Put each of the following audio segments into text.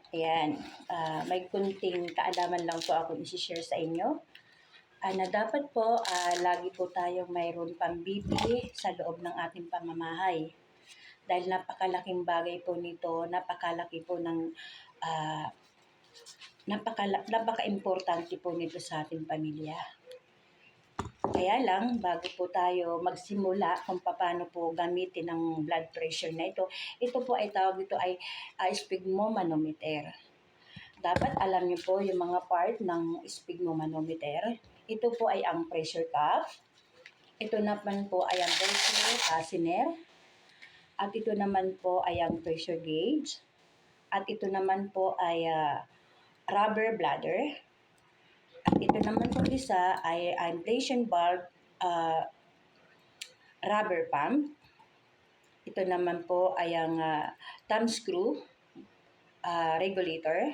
Ayan, may kunting kaalaman lang po akong isi-share sa inyo. Na dapat po, lagi po tayong mayroon pang BP sa loob ng ating pamamahay. Dahil napakalaking bagay po nito, napakalaki po ng napaka-importante po nito sa ating pamilya. Kaya lang, bago po tayo magsimula kung paano po gamitin ang blood pressure na ito po ay tawag ito ay sphygmomanometer. Dapat alam niyo po yung mga part ng sphygmomanometer. Ito po ay ang pressure cuff. Ito naman po ay ang pressure fastener. At ito naman po ay ang pressure gauge. At ito naman po ay rubber bladder. At ito naman po isa ay ablation valve rubber pump. Ito naman po ay ang thumb screw regulator.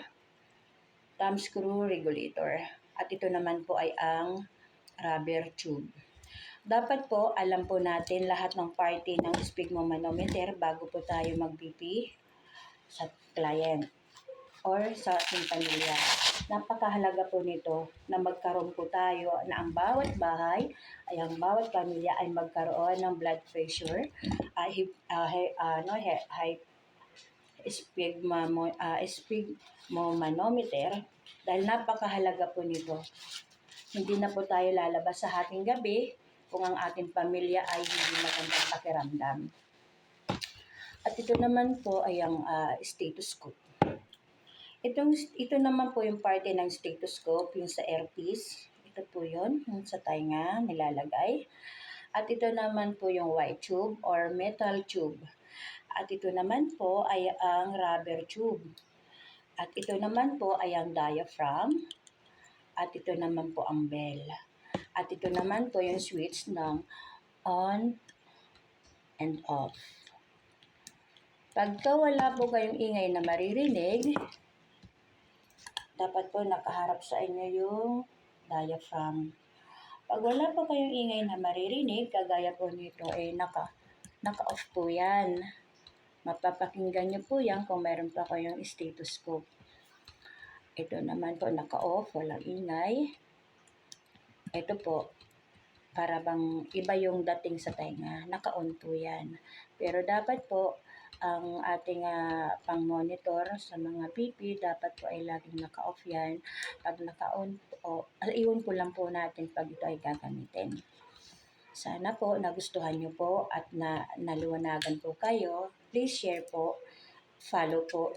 Thumb screw regulator. At ito naman po ay ang rubber tube. Dapat po alam po natin lahat ng parte ng sphygmomanometer bago po tayo mag-BP sa client or sa ating pamilya. Napakahalaga po nito na magkaroon po tayo na ang bawat bahay ay ang bawat pamilya ay magkaroon ng blood pressure, sphygmomanometer dahil napakahalaga po nito. Hindi na po tayo lalabas sa hating gabi kung ang ating pamilya ay hindi magandang pakiramdam. At ito naman po ay ang stethoscope. Ito naman po yung parte ng stethoscope, yung sa earpiece. Ito po yun, yung sa tainga nilalagay. At ito naman po yung white tube or metal tube. At ito naman po ay ang rubber tube. At ito naman po ay ang diaphragm. At ito naman po ang bell. At ito naman po yung switch ng on and off. Pagka wala po kayong ingay na maririnig, dapat po nakaharap sa inyo yung diaphragm. Pag wala po kayong ingay na maririnig, kagaya po nito ay naka-off po yan. Mapapakinggan nyo po yan kung meron pa kayong stethoscope. Ito naman po naka-off, walang ingay. Ito po, para bang iba yung dating sa tenga, naka-on po yan. Pero dapat po, ang ating pang-monitor sa mga BP, dapat po ay laging naka-off yan. Pag naka-on po, iwan po lang po natin pag ito ay gagamitin. Sana po nagustuhan nyo po at naluwanagan po kayo. Please share po, follow po